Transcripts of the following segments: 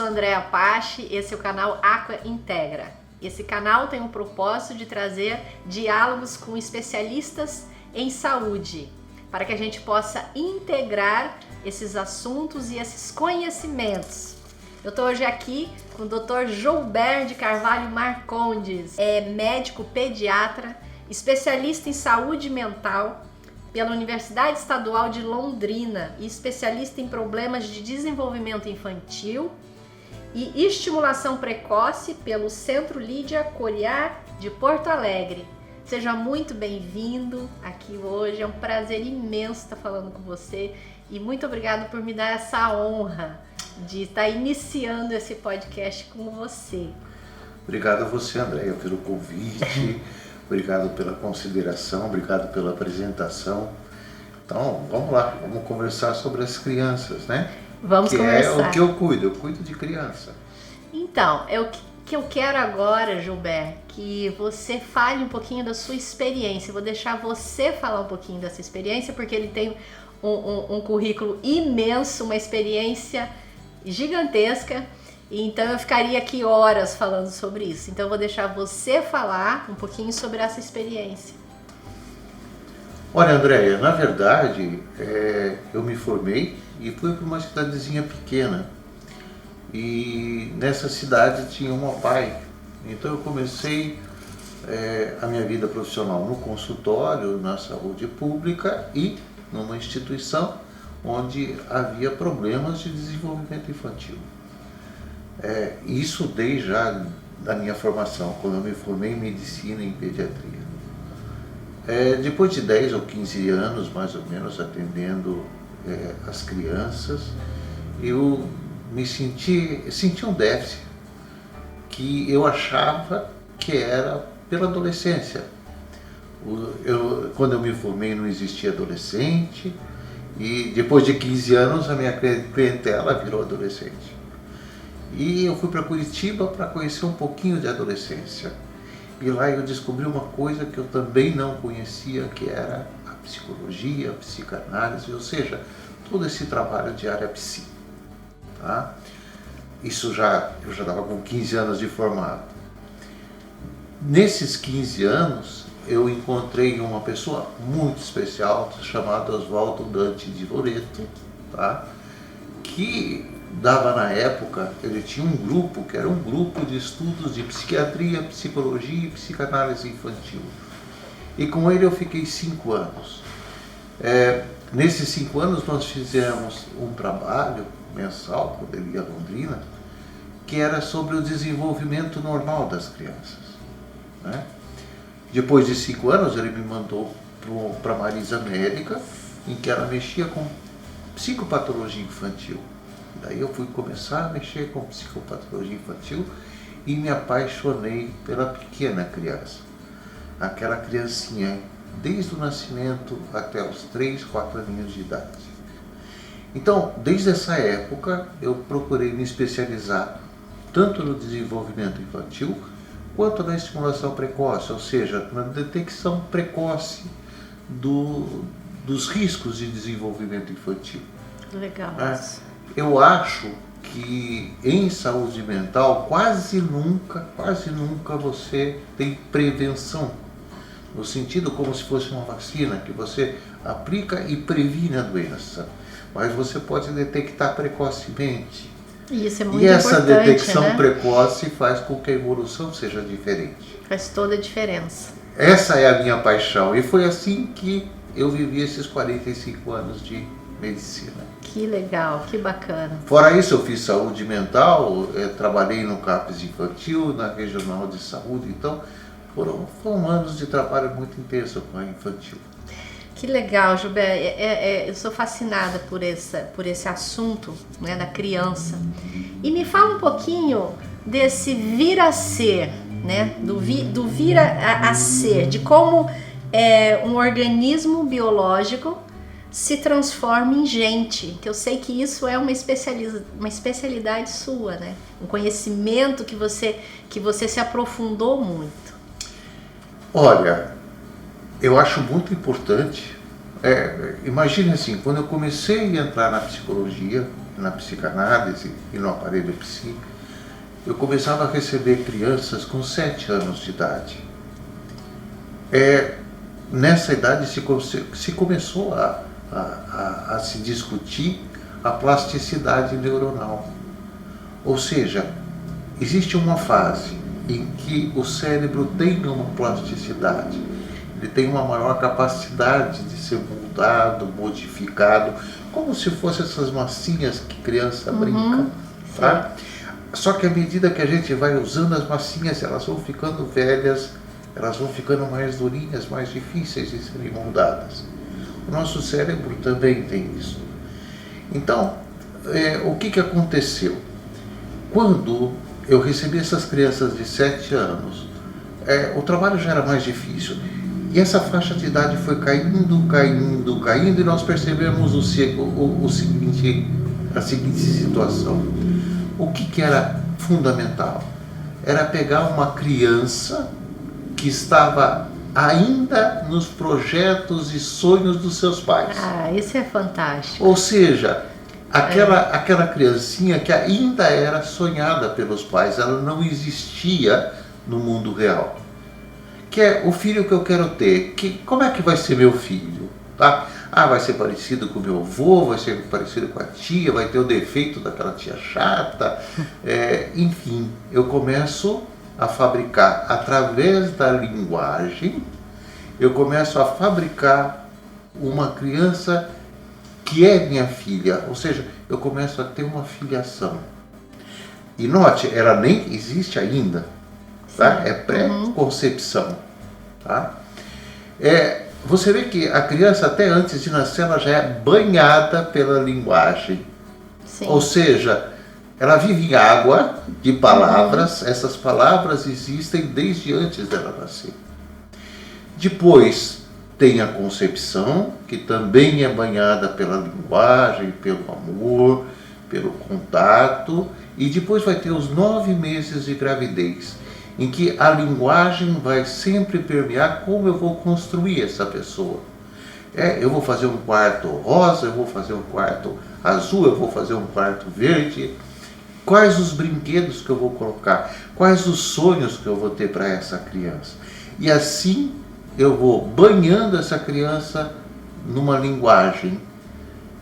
sou Andréa Apache, esse é o canal Aqua Integra. Esse canal tem o propósito de trazer diálogos com especialistas em saúde, para que a gente possa integrar esses assuntos e esses conhecimentos. Eu estou hoje aqui com o Dr. Joubert de Carvalho Marcondes, médico pediatra, especialista em saúde mental pela Universidade Estadual de Londrina e especialista em problemas de desenvolvimento infantil e estimulação precoce pelo Centro Lídia Coriar de Porto Alegre. Seja muito bem-vindo aqui hoje, é um prazer imenso estar falando com você e muito obrigado por me dar essa honra de estar iniciando esse podcast com você. Obrigado a você, Andréa, pelo convite, obrigado pela consideração, obrigado pela apresentação. Então, vamos lá, vamos conversar sobre as crianças, né? Vamos conversar. É o que eu cuido de criança. Então, que eu quero agora, Joubert, que você fale um pouquinho da sua experiência. Eu vou deixar você falar um pouquinho dessa experiência, porque ele tem um currículo imenso, uma experiência gigantesca, então eu ficaria aqui horas falando sobre isso. Então eu vou deixar você falar um pouquinho sobre essa experiência. Olha, Andréa, na verdade, eu me formei e fui para uma cidadezinha pequena. E nessa cidade tinha uma PAI. Então eu comecei a minha vida profissional no consultório, na saúde pública e numa instituição onde havia problemas de desenvolvimento infantil. Isso desde já da minha formação, quando eu me formei em medicina e em pediatria. Depois de 10 ou 15 anos, mais ou menos, atendendo as crianças, eu senti um déficit que eu achava que era pela adolescência. Quando eu me formei não existia adolescente e depois de 15 anos a minha clientela virou adolescente. E eu fui para Curitiba para conhecer um pouquinho de adolescência. E lá eu descobri uma coisa que eu também não conhecia, que era a psicologia, a psicanálise, ou seja, todo esse trabalho de área psi. Tá? Eu já estava com 15 anos de formado. Nesses 15 anos, eu encontrei uma pessoa muito especial, chamada Oswaldo Dante de Loreto, tá? Que dava na época, ele tinha um grupo, que era um grupo de estudos de psiquiatria, psicologia e psicanálise infantil. E com ele eu fiquei 5 anos. Nesses 5 anos nós fizemos um trabalho mensal, quando ele ia a Londrina, que era sobre o desenvolvimento normal das crianças, né? Depois de 5 anos ele me mandou para a Marisa América, em que ela mexia com psicopatologia infantil. Daí eu fui começar a mexer com psicopatologia infantil e me apaixonei pela pequena criança. Aquela criancinha, desde o nascimento até os 3, 4 aninhos de idade. Então, desde essa época, eu procurei me especializar tanto no desenvolvimento infantil quanto na estimulação precoce, ou seja, na detecção precoce dos riscos de desenvolvimento infantil. Legal. Eu acho que em saúde mental quase nunca você tem prevenção, no sentido como se fosse uma vacina, que você aplica e previne a doença, mas você pode detectar precocemente. Isso é muito importante. E essa detecção precoce faz com que a evolução seja diferente. Faz toda a diferença. Essa é a minha paixão e foi assim que eu vivi esses 45 anos de medicina. Que legal, que bacana. Fora isso, eu fiz saúde mental, trabalhei no CAPES infantil, na regional de saúde, então foram anos de trabalho muito intenso com a infantil. Que legal, Joubert. Eu sou fascinada por esse assunto, né, da criança. E me fala um pouquinho desse vir a ser, né, do vir a ser, de como um organismo biológico se transforma em gente, que eu sei que isso é uma especialidade sua, né? Um conhecimento que você se aprofundou muito. Olha, eu acho muito importante, imagine assim, quando eu comecei a entrar na psicologia, na psicanálise e no aparelho psi, eu começava a receber crianças com 7 anos de idade. Nessa idade se começou a se discutir a plasticidade neuronal. Ou seja, existe uma fase em que o cérebro tem uma plasticidade, ele tem uma maior capacidade de ser moldado, modificado, como se fossem essas massinhas que criança brinca, tá? Só que à medida que a gente vai usando as massinhas, elas vão ficando velhas, elas vão ficando mais durinhas, mais difíceis de serem moldadas. O nosso cérebro também tem isso. Então, o que aconteceu? Quando eu recebi essas crianças de 7 anos, o trabalho já era mais difícil. E essa faixa de idade foi caindo, e nós percebemos a seguinte situação. O que era fundamental? Era pegar uma criança que estava ainda nos projetos e sonhos dos seus pais. Ah, isso é fantástico. Ou seja, aquela criancinha que ainda era sonhada pelos pais, ela não existia no mundo real. Que é o filho que eu quero ter. Como é que vai ser meu filho? Tá? Vai ser parecido com o meu avô, vai ser parecido com a tia, vai ter o defeito daquela tia chata. Enfim, eu começo a fabricar, através da linguagem, eu começo a fabricar uma criança que é minha filha. Ou seja, eu começo a ter uma filiação. E note, ela nem existe ainda. Tá? É pré-concepção. Tá? Você vê que a criança, até antes de nascer, ela já é banhada pela linguagem. Sim. Ou seja, ela vive em água de palavras, essas palavras existem desde antes dela nascer. Depois tem a concepção, que também é banhada pela linguagem, pelo amor, pelo contato, e depois vai ter os 9 meses de gravidez, em que a linguagem vai sempre permear como eu vou construir essa pessoa. Eu vou fazer um quarto rosa, eu vou fazer um quarto azul, eu vou fazer um quarto verde. Quais os brinquedos que eu vou colocar? Quais os sonhos que eu vou ter para essa criança? E assim eu vou banhando essa criança numa linguagem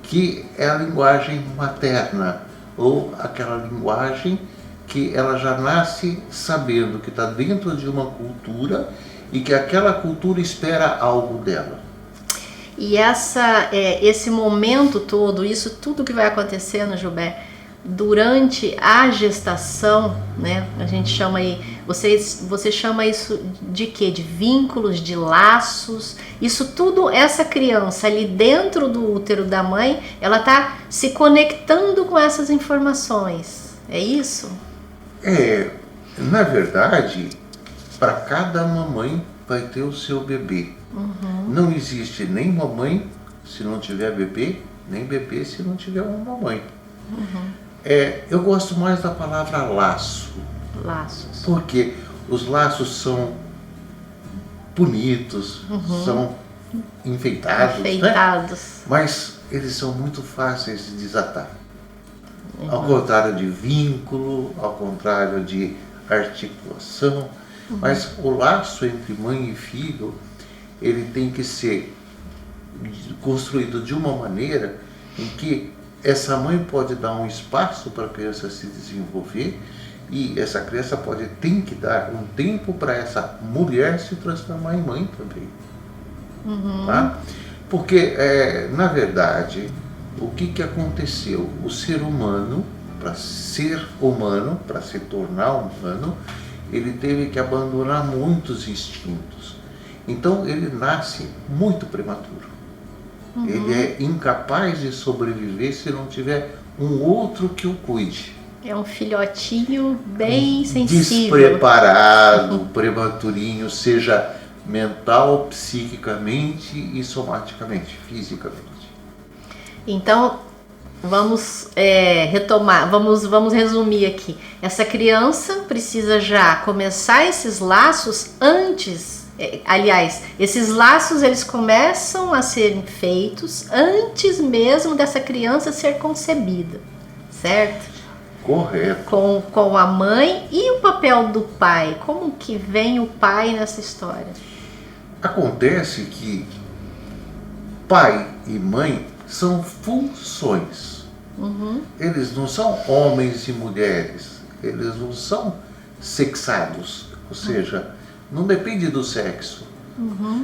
que é a linguagem materna, ou aquela linguagem que ela já nasce sabendo que está dentro de uma cultura e que aquela cultura espera algo dela. E esse momento todo, isso tudo que vai acontecendo, Gilberto, durante a gestação, né? A gente chama aí, você chama isso de quê? De vínculos, de laços. Isso tudo, essa criança ali dentro do útero da mãe, ela está se conectando com essas informações. É isso? Na verdade, para cada mamãe vai ter o seu bebê. Não existe nem mamãe se não tiver bebê, nem bebê se não tiver uma mamãe. Eu gosto mais da palavra laço. Laços. Porque os laços são bonitos, são enfeitados, né? Mas eles são muito fáceis de desatar. Ao contrário de vínculo, ao contrário de articulação. Mas o laço entre mãe e filho, ele tem que ser construído de uma maneira em que essa mãe pode dar um espaço para a criança se desenvolver, e essa criança tem que dar um tempo para essa mulher se transformar em mãe também. Tá? Porque, na verdade, o que aconteceu? O ser humano, para ser humano, para se tornar humano, ele teve que abandonar muitos instintos. Então ele nasce muito prematuro. Ele é incapaz de sobreviver se não tiver um outro que o cuide. É um filhotinho bem sensível. Despreparado, prematurinho, seja mental, psiquicamente e somaticamente, fisicamente. Então, vamos retomar, vamos resumir aqui. Essa criança precisa já começar esses laços antes. Aliás, esses laços eles começam a serem feitos antes mesmo dessa criança ser concebida. certo? Correto. Com a mãe e o papel do pai. Como que vem o pai nessa história? Acontece que pai e mãe são funções. Eles não são homens e mulheres, eles não são sexados, ou seja, não depende do sexo.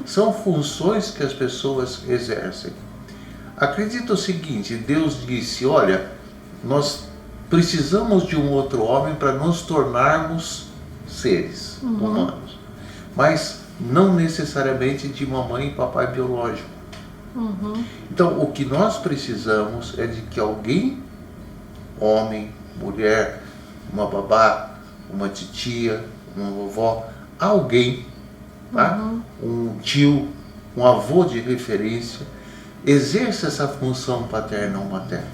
São funções que as pessoas exercem. Acredita o seguinte, Deus disse, olha, nós precisamos de um outro homem para nos tornarmos seres humanos, mas não necessariamente de mamãe e papai biológico. Então, o que nós precisamos é de que alguém, homem, mulher, uma babá, uma titia, uma vovó, alguém, tá? Um tio, um avô de referência, exerça essa função paterna ou materna.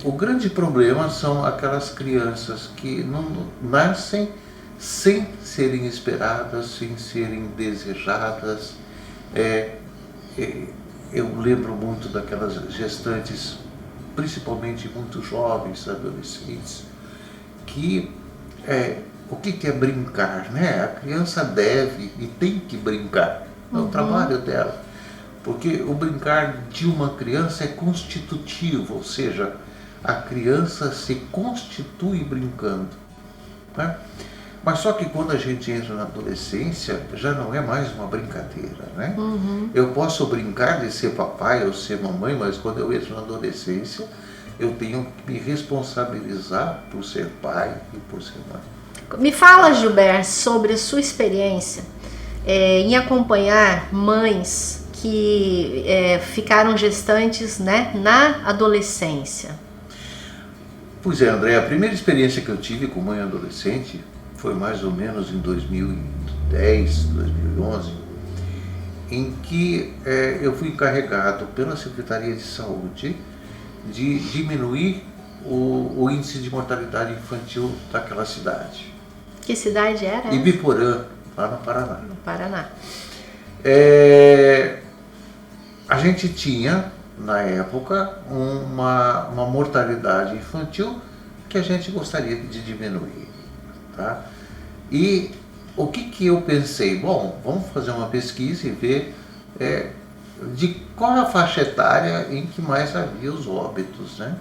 O grande problema são aquelas crianças que não nascem sem serem esperadas, sem serem desejadas. Eu lembro muito daquelas gestantes, principalmente muito jovens, adolescentes, que o que é brincar, né? A criança deve e tem que brincar, é o trabalho dela, porque o brincar de uma criança é constitutivo, ou seja, a criança se constitui brincando, né? Mas só que quando a gente entra na adolescência, já não é mais uma brincadeira, né? Eu posso brincar de ser papai ou ser mamãe, mas quando eu entro na adolescência, eu tenho que me responsabilizar por ser pai e por ser mãe. Me fala, Gilberto, sobre a sua experiência em acompanhar mães que ficaram gestantes, né, na adolescência. Pois é, André, a primeira experiência que eu tive com mãe adolescente foi mais ou menos em 2010, 2011, em que eu fui encarregado pela Secretaria de Saúde de diminuir o índice de mortalidade infantil daquela cidade. Que cidade era? Ibiporã, lá no Paraná. No Paraná. A gente tinha, na época, uma mortalidade infantil que a gente gostaria de diminuir. Tá? E o que eu pensei? Bom, vamos fazer uma pesquisa e ver de qual a faixa etária em que mais havia os óbitos, né?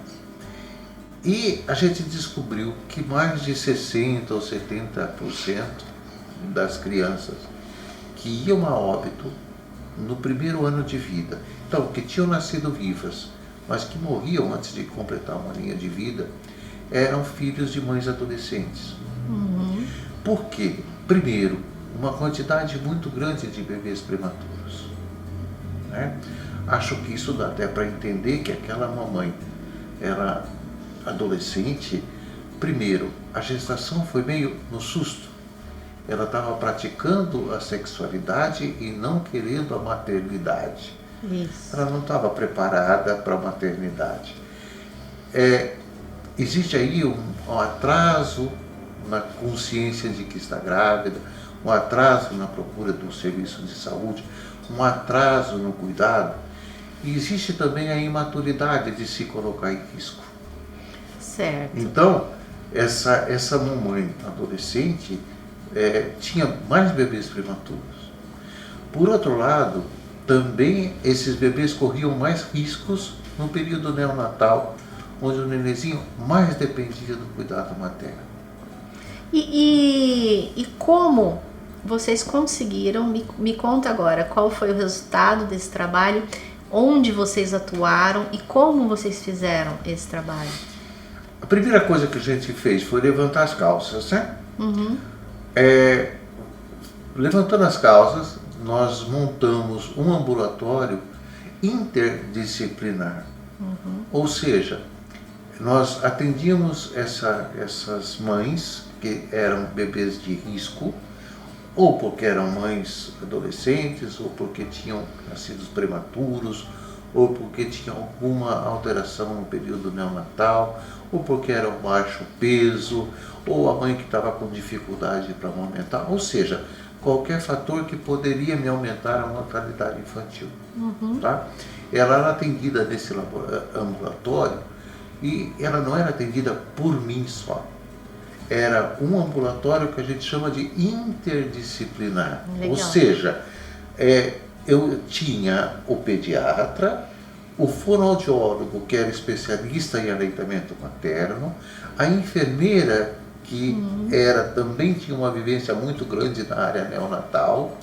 E a gente descobriu que mais de 60% ou 70% das crianças que iam a óbito no primeiro ano de vida, então, que tinham nascido vivas, mas que morriam antes de completar uma linha de vida, eram filhos de mães adolescentes. Por quê? Primeiro, uma quantidade muito grande de bebês prematuros, né? Acho que isso dá até para entender que aquela mamãe era adolescente. Primeiro, a gestação foi meio no susto. Ela estava praticando a sexualidade e não querendo a maternidade. Isso. Ela não estava preparada para a maternidade. Existe aí um atraso na consciência de que está grávida, um atraso na procura do serviço de saúde, um atraso no cuidado. E existe também a imaturidade de se colocar em risco. Certo. Então, essa mamãe adolescente tinha mais bebês prematuros. Por outro lado, também esses bebês corriam mais riscos no período neonatal, onde o nenenzinho mais dependia do cuidado materno. E como vocês conseguiram, me conta agora, qual foi o resultado desse trabalho, onde vocês atuaram e como vocês fizeram esse trabalho? A primeira coisa que a gente fez foi levantar as calças, né? Levantando as calças, nós montamos um ambulatório interdisciplinar. Ou seja, nós atendíamos essas mães que eram bebês de risco, ou porque eram mães adolescentes, ou porque tinham nascido prematuros, ou porque tinham alguma alteração no período neonatal, ou porque era um baixo peso, ou a mãe que estava com dificuldade para amamentar, ou seja, qualquer fator que poderia me aumentar a mortalidade infantil. Tá? Ela era atendida nesse ambulatório E ela não era atendida por mim só. Era um ambulatório que a gente chama de interdisciplinar. Legal. Ou seja, eu tinha o pediatra, o fonoaudiólogo, que era especialista em aleitamento materno, a enfermeira, que também tinha uma vivência muito grande na área neonatal,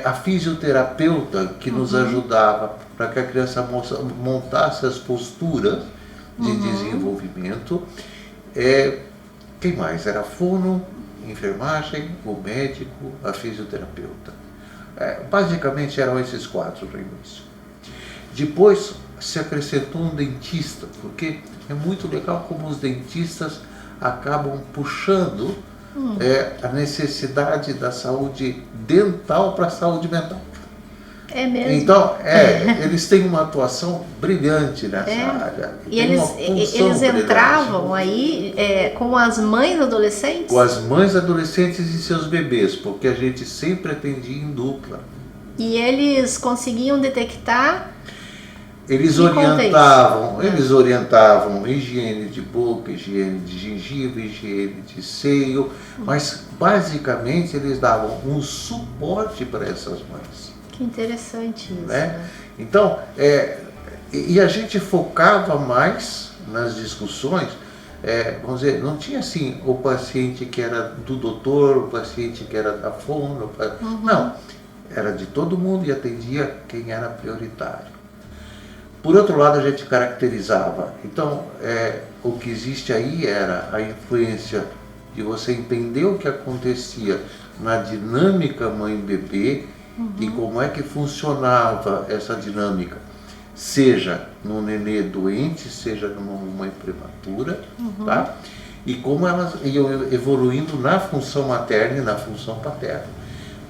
a fisioterapeuta, que nos ajudava para que a criança montasse as posturas de desenvolvimento. Quem mais? Era a fono, enfermagem, o médico, a fisioterapeuta. Basicamente eram esses quatro no início. Depois se acrescentou um dentista, porque é muito legal como os dentistas acabam puxando a necessidade da saúde dental para a saúde mental. É mesmo? Então, eles têm uma atuação brilhante nessa área. E eles entravam aí com as mães adolescentes? Com as mães adolescentes e seus bebês, porque a gente sempre atendia em dupla. E eles conseguiam detectar? Eles orientavam higiene de boca, higiene de gengiva, higiene de seio, mas basicamente eles davam um suporte para essas mães. Que interessante isso. Né? Então, e a gente focava mais nas discussões, vamos dizer, não tinha assim o paciente que era do doutor, o paciente que era da fono, não, era de todo mundo e atendia quem era prioritário. Por outro lado, a gente caracterizava. Então, o que existe aí era a influência de você entender o que acontecia na dinâmica mãe-bebê e como é que funcionava essa dinâmica, seja no nenê doente, seja numa mãe prematura, tá? E como elas iam evoluindo na função materna e na função paterna.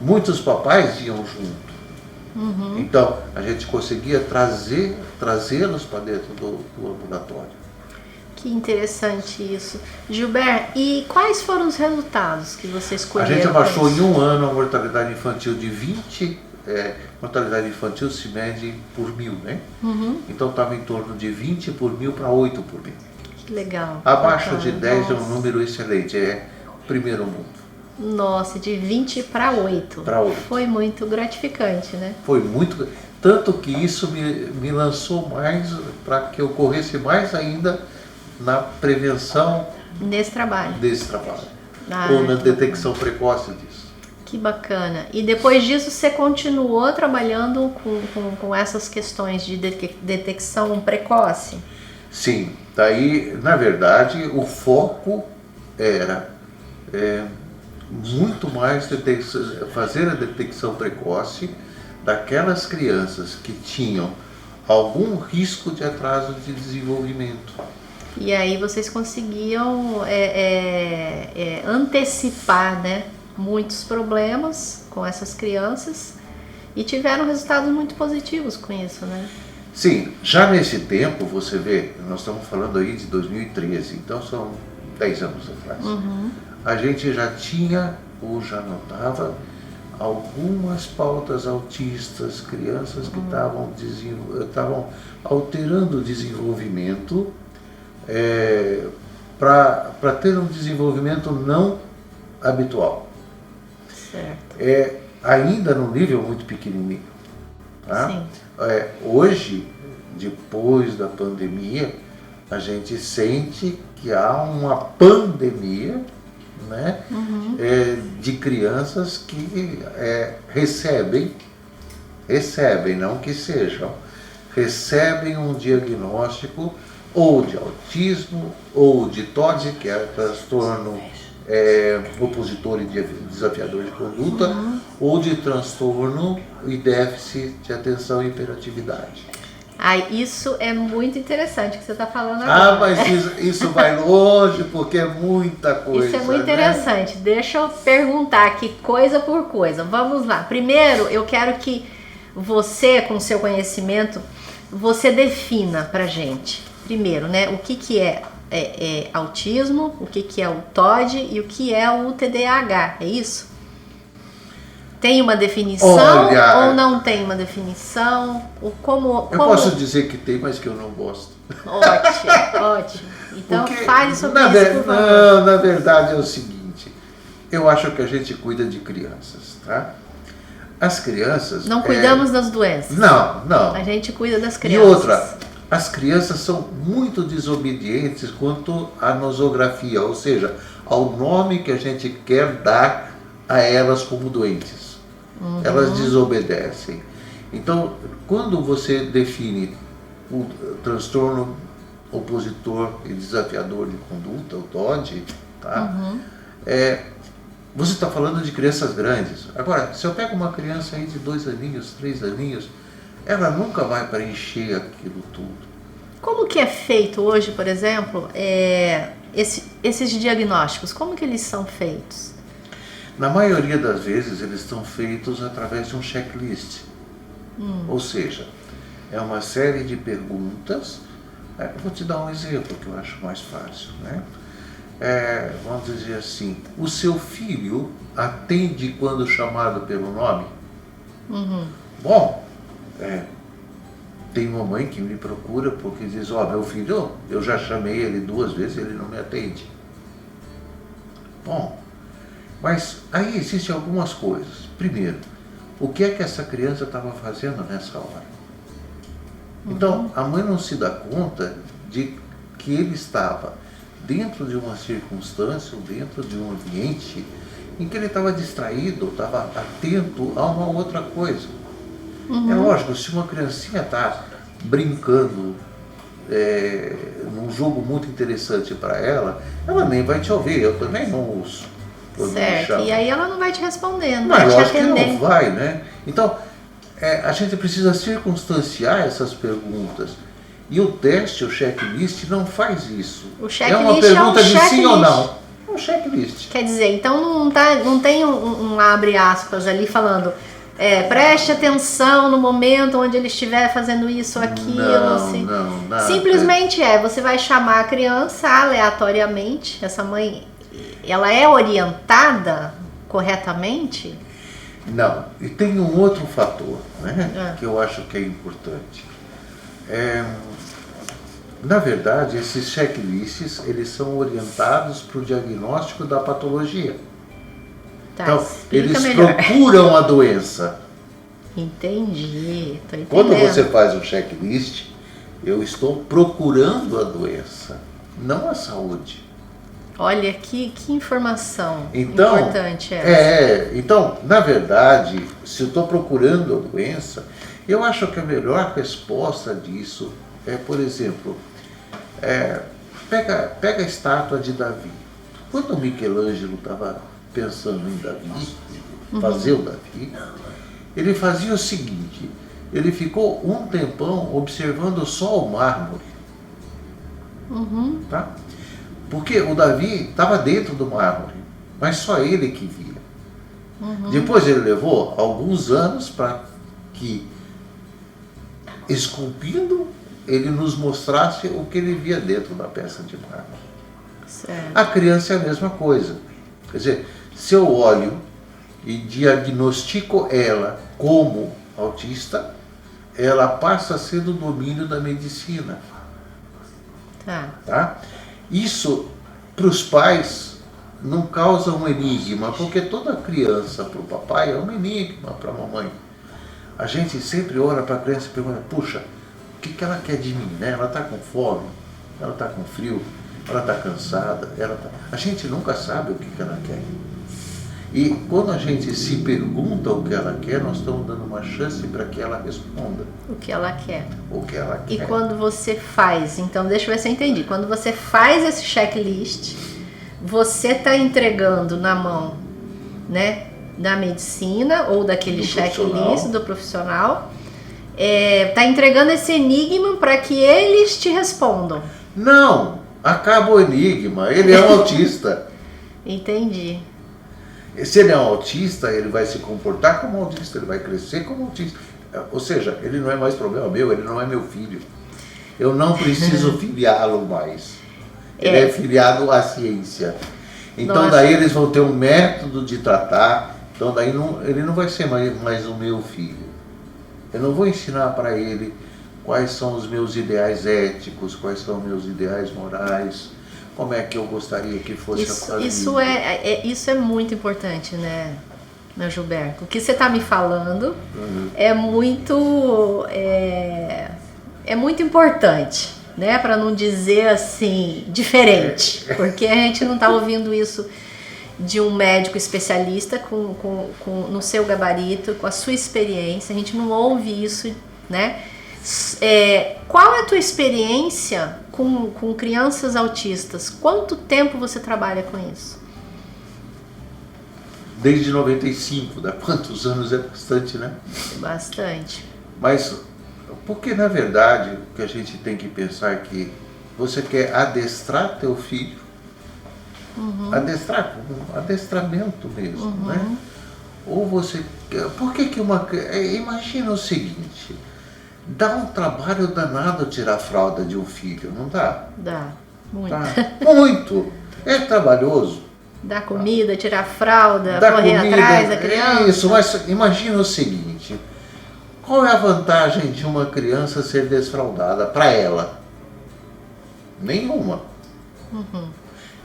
Muitos papais iam junto. Então, a gente conseguia trazê-los para dentro do ambulatório. Que interessante isso. Gilberto, e quais foram os resultados que vocês colheram? A gente abaixou em um ano a mortalidade infantil de 20, mortalidade infantil se mede por 1000, né? Então estava em torno de 20 por 1000 para 8 por 1000. Que legal. Abaixo de 10 é um número excelente, é o primeiro mundo. Nossa, de 20 para 8. Para 8. Foi muito gratificante, né? Foi muito, tanto que isso me lançou mais para que eu corresse mais ainda na prevenção nesse trabalho. Ou na detecção precoce disso. Que bacana. E depois disso você continuou trabalhando com essas questões de detecção precoce? Sim. Daí, na verdade, o foco era muito mais fazer a detecção precoce daquelas crianças que tinham algum risco de atraso de desenvolvimento. E aí vocês conseguiam antecipar, né, muitos problemas com essas crianças e tiveram resultados muito positivos com isso, né? Sim, já nesse tempo, você vê, nós estamos falando aí de 2013, então são 10 anos atrás. A gente já tinha, ou já notava, algumas pautas autistas, crianças que estavam alterando o desenvolvimento para ter um desenvolvimento não habitual. Certo. Ainda num nível muito pequenininho. Tá? Sim. Hoje, depois da pandemia, a gente sente que há uma pandemia, né, de crianças que recebem, não que sejam, recebem um diagnóstico ou de autismo, ou de TOD, que é transtorno opositor e desafiador de conduta, ou de transtorno e déficit de atenção e hiperatividade. Isso é muito interessante que você está falando agora. Mas isso vai longe, porque é muita coisa. Isso é muito interessante. Deixa eu perguntar aqui coisa por coisa. Vamos lá. Primeiro, eu quero que você, com seu conhecimento, você defina pra gente. Primeiro, né, o que é autismo, o que é o TOD e o que é o TDAH, é isso? Tem uma definição ou não tem uma definição? Eu posso dizer que tem, mas que eu não gosto. Ótimo, ótimo. Então fale sobre isso, por favor. Não, na verdade é o seguinte, eu acho que a gente cuida de crianças, tá? As crianças... Não cuidamos das doenças. Não. A gente cuida das crianças. E outra, as crianças são muito desobedientes quanto à nosografia, ou seja, ao nome que a gente quer dar a elas como doentes. Elas desobedecem. Então, quando você define o transtorno opositor e desafiador de conduta, o TOD, tá? Você está falando de crianças grandes. Agora, se eu pego uma criança aí de 2 aninhos, 3 aninhos, ela nunca vai preencher aquilo tudo. Como que é feito hoje, por exemplo, esses diagnósticos? Como que eles são feitos? Na maioria das vezes, eles estão feitos através de um checklist. Ou seja, é uma série de perguntas. Eu vou te dar um exemplo que eu acho mais fácil, né? Vamos dizer assim, o seu filho atende quando chamado pelo nome? Bom, tem uma mãe que me procura porque diz, meu filho, eu já chamei ele 2 vezes e ele não me atende. Bom, mas aí existem algumas coisas. Primeiro, o que é que essa criança estava fazendo nessa hora? Então, a mãe não se dá conta de que ele estava dentro de uma circunstância, ou dentro de um ambiente em que ele estava distraído, estava atento a uma outra coisa. É lógico, se uma criancinha está brincando num jogo muito interessante para ela, ela nem vai te ouvir, eu também não ouço. Certo, e aí ela não vai te respondendo, mas vai te lógico atender. Que não vai, né? Então, a gente precisa circunstanciar essas perguntas. E o teste, o checklist, não faz isso. O checklist uma pergunta de checklist. Sim ou não. É um checklist. Quer dizer, então não tem um abre aspas ali falando preste atenção no momento onde ele estiver fazendo isso ou aquilo. Não, assim. não. Simplesmente você vai chamar a criança aleatoriamente. Essa mãe, ela é orientada corretamente? Não. E tem um outro fator, né, que eu acho que é importante. Na verdade, esses checklists, eles são orientados para o diagnóstico da patologia. Tá, então, eles melhor. procuram a doença. Entendi, tô entendendo. Quando você faz um checklist, eu estou procurando a doença, não a saúde. Olha, que informação importante Então, na verdade, se eu estou procurando a doença, eu acho que a melhor resposta disso por exemplo, pega a estátua de Davi. Quando o Michelangelo estava pensando em Davi, fazer o Davi, ele fazia o seguinte, ele ficou um tempão observando só o mármore. Tá? Porque o Davi estava dentro do mármore, mas só ele que via. Depois ele levou alguns anos para que, esculpindo, ele nos mostrasse o que ele via dentro da peça de mármore. Certo. A criança é a mesma coisa. Quer dizer, se eu olho e diagnostico ela como autista, ela passa a ser do domínio da medicina. Tá? Isso, para os pais, não causa um enigma, porque toda criança para o papai é um enigma para a mamãe. A gente sempre olha para a criança e pergunta, puxa, o que ela quer de mim? Né? Ela está com fome? Ela está com frio? Ela está cansada? A gente nunca sabe o que ela quer. E quando a gente se pergunta o que ela quer, nós estamos dando uma chance para que ela responda. O que ela quer. O que ela quer. E quando você faz, então deixa eu ver se eu entendi. Quando você faz esse checklist, você está entregando na mão, né, da medicina ou daquele checklist do profissional, está entregando esse enigma para que eles te respondam. Não, acaba o enigma, ele é um autista. Entendi. Se ele é um autista, ele vai se comportar como autista, ele vai crescer como autista. Ou seja, ele não é mais problema meu, ele não é meu filho. Eu não preciso filiá-lo mais. Ele é filiado à ciência. Então daí eles vão ter um método de tratar Então daí ele não vai ser mais o meu filho. Eu não vou ensinar para ele quais são os meus ideais éticos, quais são os meus ideais morais, como é que eu gostaria que fosse a família. Isso é muito importante, né, Gilberto? O que você está me falando é muito importante, né? Para não dizer assim, diferente, porque a gente não está ouvindo isso de um médico especialista no seu gabarito, com a sua experiência, a gente não ouve isso, né? Qual é a tua experiência com crianças autistas? Quanto tempo você trabalha com isso? Desde 95, dá quantos anos? É bastante, né? Bastante. Mas, porque na verdade, o que a gente tem que pensar é que você quer adestrar teu filho, adestramento mesmo, né? Ou você quer... Por que imagina o seguinte, dá um trabalho danado tirar a fralda de um filho, não dá? Dá, muito. Tá? Muito. É trabalhoso. Dar comida, tirar a fralda, correr atrás da criança. Isso, mas imagina o seguinte, qual é a vantagem de uma criança ser desfraldada para ela? Nenhuma.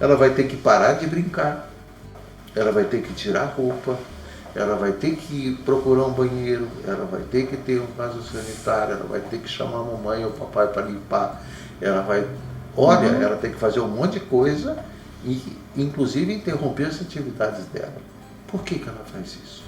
Ela vai ter que parar de brincar, ela vai ter que tirar a roupa, ela vai ter que procurar um banheiro, ela vai ter que ter um vaso sanitário, ela vai ter que chamar a mamãe ou o papai para limpar, ela tem que fazer um monte de coisa e inclusive interromper as atividades dela. Por que ela faz isso?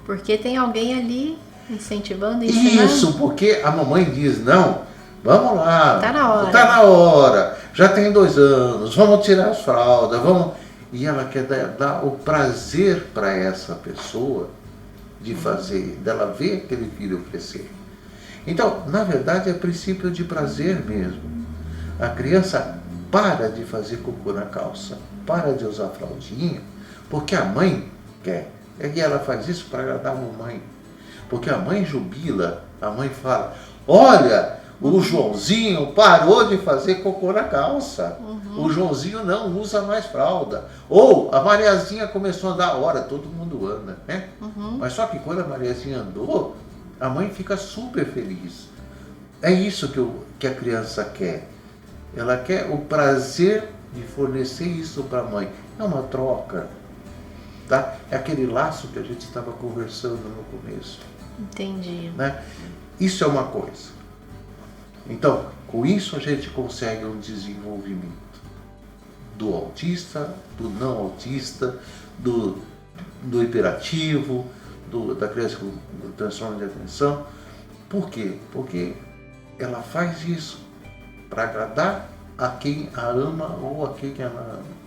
Porque tem alguém ali incentivando e ensinando. Isso, porque a mamãe diz, não, vamos lá, tá na hora. Tá na hora, já tem 2 anos, vamos tirar as fraldas, vamos... E ela quer dar o prazer para essa pessoa de fazer, dela ver aquele filho crescer. Então, na verdade, é princípio de prazer mesmo. A criança para de fazer cocô na calça, para de usar fraldinha, porque a mãe quer. E ela faz isso para agradar a mamãe. Porque a mãe jubila, a mãe fala, olha, o Joãozinho parou de fazer cocô na calça. O Joãozinho não usa mais fralda. Ou a Mariazinha começou a andar, hora, todo mundo anda, né? Mas só que quando a Mariazinha andou, a mãe fica super feliz. É isso que a criança quer. Ela quer o prazer de fornecer isso para a mãe. É uma troca, tá? É aquele laço que a gente estava conversando no começo. Entendi. Né? Isso é uma coisa. Então, com isso a gente consegue um desenvolvimento do autista, do não autista, do hiperativo, da criança com transtorno de atenção. Por quê? Porque ela faz isso para agradar a quem a ama ou a quem ela ama.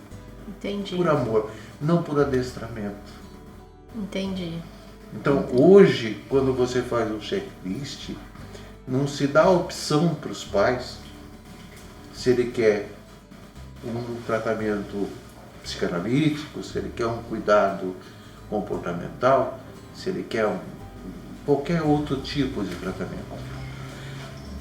Entendi. Por amor, não por adestramento. Entendi. Então, hoje, quando você faz um checklist, não se dá a opção para os pais se ele quer um tratamento psicanalítico, se ele quer um cuidado comportamental, se ele quer qualquer outro tipo de tratamento.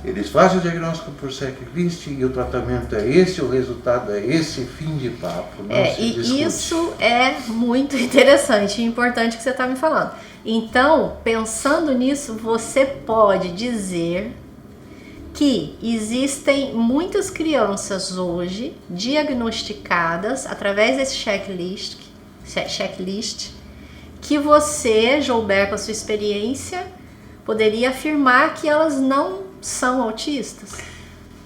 Eles fazem o diagnóstico por checklist e o tratamento é esse, o resultado é esse, fim de papo. E isso é muito interessante e importante que você está me falando. Então, pensando nisso, você pode dizer que existem muitas crianças hoje diagnosticadas através desse checklist que você, Joubert, com a sua experiência, poderia afirmar que elas não são autistas?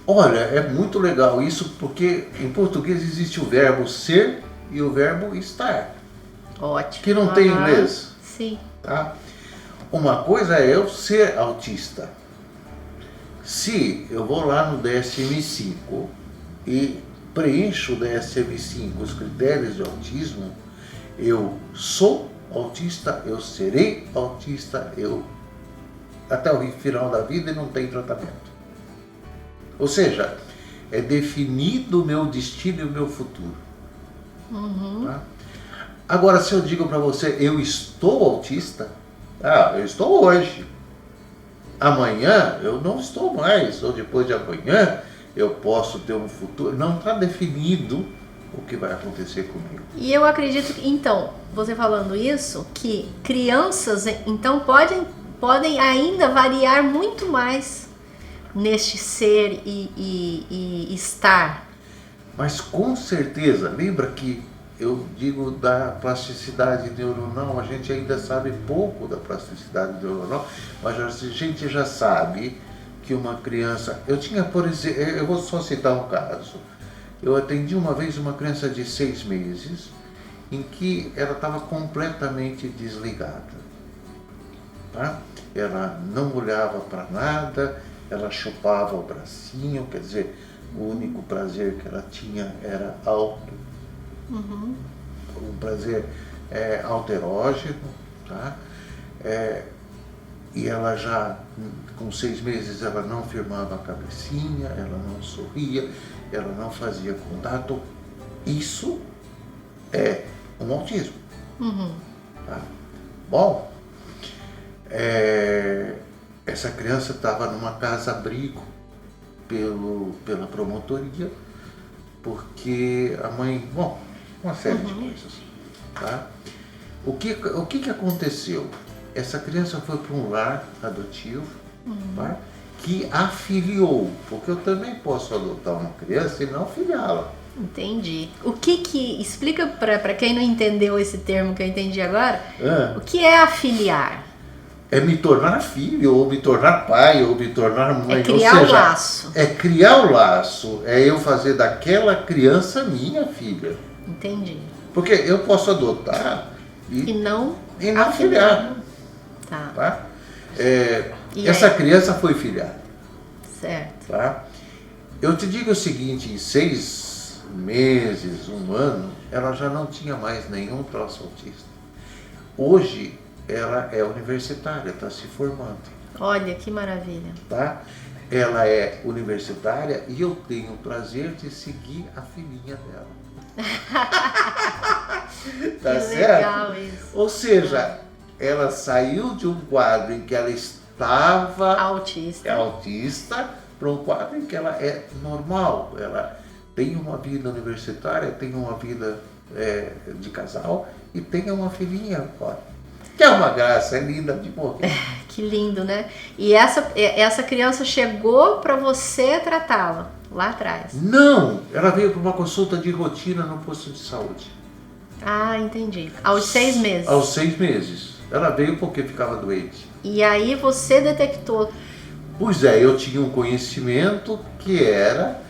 Olha, é muito legal isso, porque em português existe o verbo ser e o verbo estar. Ótimo. Que não tem em inglês. Sim. Tá? Uma coisa é eu ser autista. Se eu vou lá no DSM-5 e preencho o DSM-5, os critérios de autismo, eu sou autista, eu serei autista, até o final da vida não tem tratamento. Ou seja, é definido o meu destino e o meu futuro. Tá? Agora, se eu digo para você, eu estou autista, eu estou hoje. Amanhã eu não estou mais, ou depois de amanhã eu posso ter um futuro. Não está definido o que vai acontecer comigo. E eu acredito que, então, você falando isso, que crianças, então, podem ainda variar muito mais neste ser e estar. Mas com certeza, lembra que eu digo da plasticidade neuronal, a gente ainda sabe pouco da plasticidade neuronal, mas a gente já sabe que uma criança... Eu tinha, por exemplo, eu vou só citar um caso. Eu atendi uma vez uma criança de 6 meses, em que ela estava completamente desligada. Tá? Ela não olhava para nada, ela chupava o bracinho, quer dizer, o único prazer que ela tinha era um prazer alterógeno, tá? E ela já, com 6 meses, ela não firmava a cabecinha, ela não sorria, ela não fazia contato. Isso é um autismo. Tá? Bom, essa criança estava numa casa-abrigo pela promotoria, porque a mãe... Bom, uma série de coisas. Tá? O que aconteceu? Essa criança foi para um lar adotivo, tá? Que afiliou, porque eu também posso adotar uma criança e não afiliá-la. Entendi. Explica para quem não entendeu esse termo que eu entendi agora, o que é afiliar? É me tornar filho, ou me tornar pai, ou me tornar mãe. É criar o laço. É criar o laço, é eu fazer daquela criança minha filha. Entendi. Porque eu posso adotar e não afiliar. Tá. Essa criança foi filhada. Certo. Tá? Eu te digo o seguinte, em 6 meses, 1 ano, ela já não tinha mais nenhum traço autista. Hoje, ela é universitária, está se formando. Olha, que maravilha. Tá? Ela é universitária e eu tenho o prazer de seguir a filhinha dela. Tá que certo? Legal isso. Ou seja, ela saiu de um quadro em que ela estava autista para um quadro em que ela é normal. Ela tem uma vida universitária, tem uma vida de casal e tem uma filhinha agora. Que é uma graça, é linda de morrer. Que lindo, né? E essa criança chegou para você tratá-la lá atrás? Não, ela veio para uma consulta de rotina no posto de saúde. Ah, entendi. Aos 6 meses? Aos 6 meses. Ela veio porque ficava doente. E aí você detectou? Pois é, eu tinha um conhecimento que era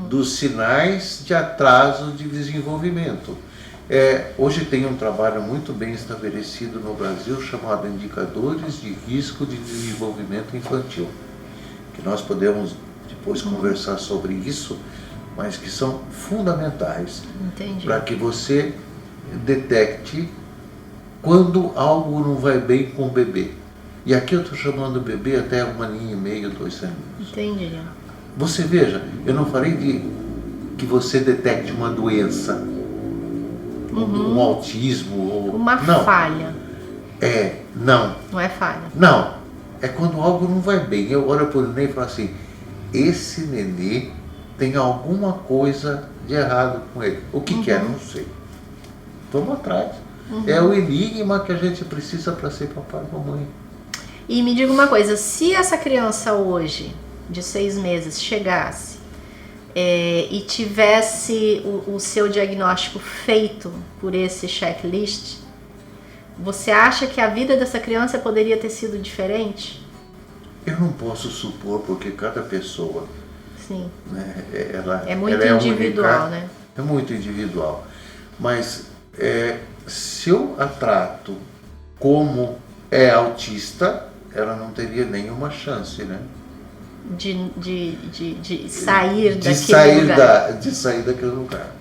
dos sinais de atraso de desenvolvimento. Hoje tem um trabalho muito bem estabelecido no Brasil chamado Indicadores de Risco de Desenvolvimento Infantil, que nós podemos depois conversar sobre isso, mas que são fundamentais para que você detecte quando algo não vai bem com o bebê. E aqui eu estou chamando o bebê até 1 aninho e meio, 2 anos. Entendi. Você veja, eu não falei de que você detecte uma doença, um autismo ou uma falha. Não. Não é falha. Não. É quando algo não vai bem. Eu olho para o neném e falo assim, esse nenê tem alguma coisa de errado com ele. O que é? Não sei. Vamos atrás. É o enigma que a gente precisa para ser papai e mamãe. E me diga uma coisa, se essa criança hoje, de 6 meses, chegasse e tivesse o seu diagnóstico feito por esse checklist, você acha que a vida dessa criança poderia ter sido diferente? Eu não posso supor, porque cada pessoa... Sim. Né, é muito individual, única, né? É muito individual. Mas se eu a trato como autista, ela não teria nenhuma chance, né? De sair daquele lugar. De sair daquele lugar.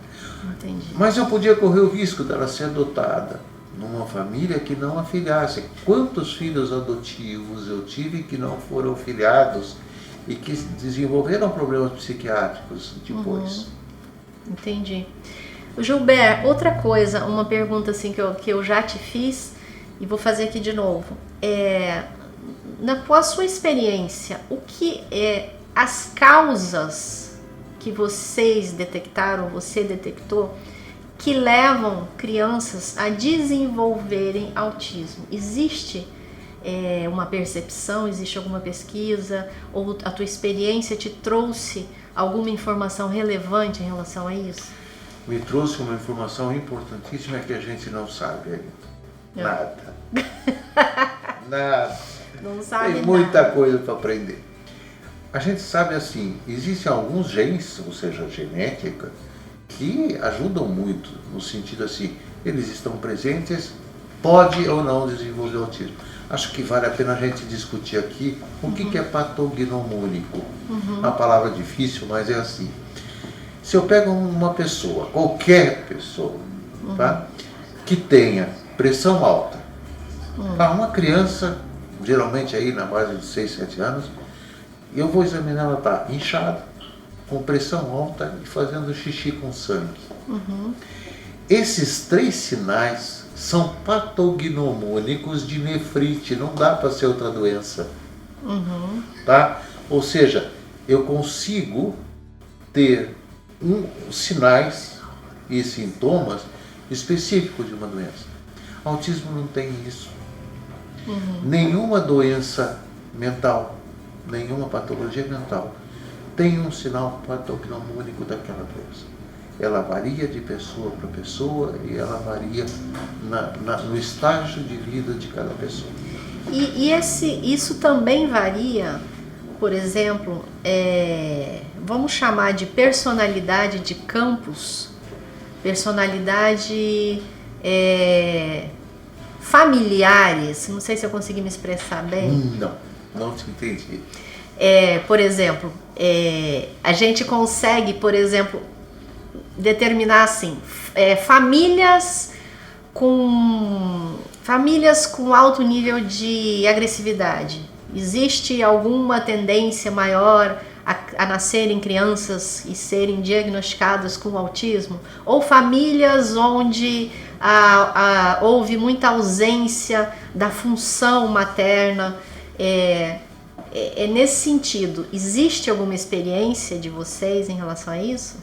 Entendi. Mas eu podia correr o risco dela ser adotada numa família que não afiliasse. Quantos filhos adotivos eu tive que não foram filiados e que desenvolveram problemas psiquiátricos depois? Entendi. Gilberto, outra coisa, uma pergunta assim que eu já te fiz e vou fazer aqui de novo. Com a sua experiência, o que as causas que vocês detectaram, você detectou, que levam crianças a desenvolverem autismo? Existe uma percepção, existe alguma pesquisa, ou a tua experiência te trouxe alguma informação relevante em relação a isso? Me trouxe uma informação importantíssima que a gente não sabe ainda. Nada. Nada. Não sabe Tem muita nada. coisa para aprender. A gente sabe assim, existem alguns genes, ou seja, genética, que ajudam muito, no sentido assim, eles estão presentes, pode ou não desenvolver autismo. Acho que vale a pena a gente discutir aqui o que é patognomônico. Uma palavra difícil, mas é assim. Se eu pego uma pessoa, qualquer pessoa, tá, que tenha pressão alta, tá, uma criança, geralmente aí na base de 6, 7 anos, eu vou examinar, ela está inchada, com pressão alta e fazendo xixi com sangue. Esses 3 sinais são patognomônicos de nefrite, não dá para ser outra doença. Tá? Ou seja, eu consigo ter sinais e sintomas específicos de uma doença. Autismo não tem isso. Nenhuma doença mental, nenhuma patologia mental tem um sinal patognomônico daquela doença. Ela varia de pessoa para pessoa e ela varia no estágio de vida de cada pessoa. E isso também varia, por exemplo, vamos chamar de personalidade de campos, personalidade familiares, não sei se eu consegui me expressar bem. Não te entendi. Por exemplo, a gente consegue, por exemplo, determinar assim, famílias com alto nível de agressividade. Existe alguma tendência maior a nascerem crianças e serem diagnosticadas com autismo? Ou famílias onde houve muita ausência da função materna? Nesse sentido, existe alguma experiência de vocês em relação a isso?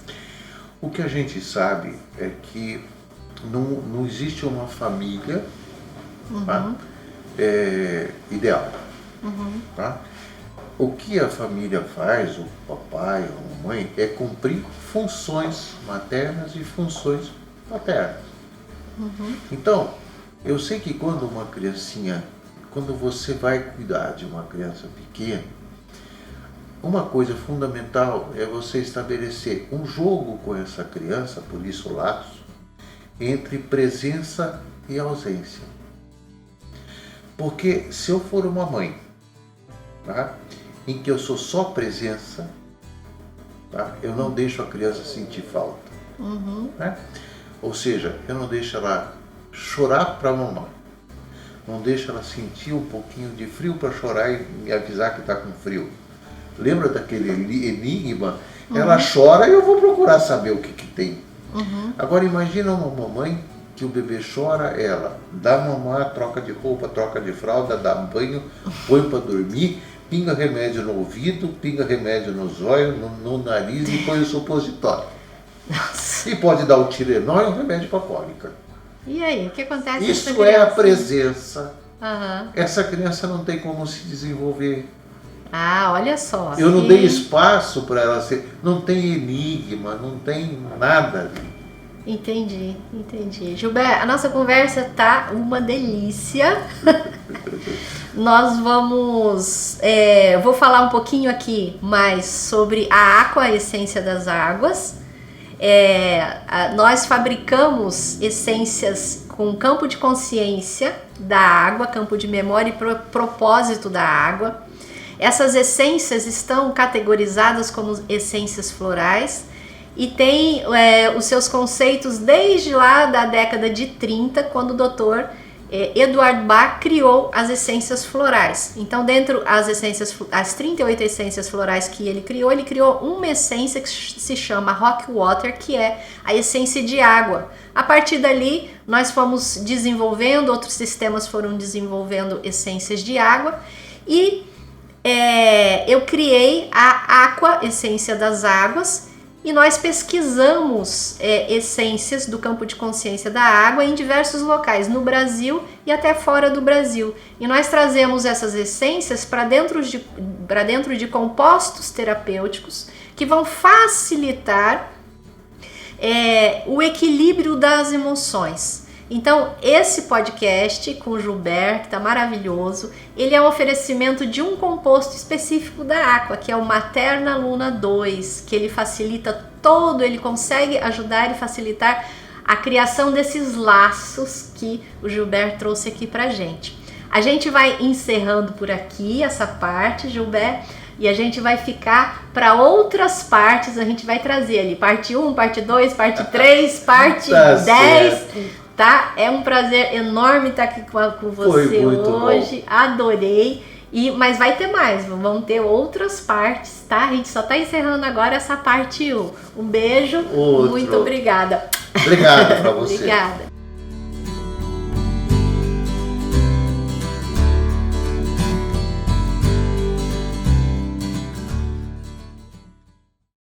O que a gente sabe é que não existe uma família tá? Ideal. Tá? O que a família faz, o papai ou a mãe, é cumprir funções maternas e funções paternas. Então, eu sei que quando você vai cuidar de uma criança pequena, uma coisa fundamental é você estabelecer um jogo com essa criança, por isso o laço, entre presença e ausência. Porque se eu for uma mãe, tá, em que eu sou só presença, tá, eu não deixo a criança sentir falta. Né? Ou seja, eu não deixo ela chorar para a mamãe. Não deixo ela sentir um pouquinho de frio para chorar e me avisar que está com frio. Lembra daquele enigma? Ela chora e eu vou procurar saber o que tem. Agora imagina uma mamãe que o bebê chora, ela dá mamar, troca de roupa, troca de fralda, dá banho, põe para dormir, pinga remédio no ouvido, pinga remédio nos olhos, no nariz e põe o supositório. Nossa. E pode dar o Tilenol e um remédio para cólica. E aí, o que acontece? Isso é a presença. Uhum. Essa criança não tem como se desenvolver. Ah, olha só. Eu não dei espaço para ela ser. Não tem enigma, não tem nada ali. Entendi, entendi. Gilberto, a nossa conversa tá uma delícia. Nós vamos... vou falar um pouquinho aqui mais sobre a Aqua, a essência das águas. Nós fabricamos essências com campo de consciência da água, campo de memória e propósito da água. Essas essências estão categorizadas como essências florais e tem os seus conceitos desde lá da década de 30, quando o doutor Eduard Bach criou as essências florais. Então, dentro as 38 essências florais que ele criou uma essência que se chama Rock Water, que é a essência de água. A partir dali, nós fomos desenvolvendo, outros sistemas foram desenvolvendo essências de água e eu criei a Aqua, essência das águas, e nós pesquisamos essências do campo de consciência da água em diversos locais, no Brasil e até fora do Brasil. E nós trazemos essas essências para dentro de compostos terapêuticos que vão facilitar o equilíbrio das emoções. Então, esse podcast com o Gilbert, que está maravilhoso, ele é um oferecimento de um composto específico da Aqua, que é o Materna Luna 2, que ele facilita ele consegue ajudar e facilitar a criação desses laços que o Gilbert trouxe aqui pra gente. A gente vai encerrando por aqui essa parte, Gilbert, e a gente vai ficar para outras partes, a gente vai trazer ali parte 1, parte 2, parte 3, parte 10... Certo. Tá? É um prazer enorme estar aqui com você hoje. Bom. Adorei. Mas vai ter mais, vão ter outras partes, tá? A gente só tá encerrando agora essa parte 1. Um beijo, muito obrigada. Obrigada pra você. Obrigada.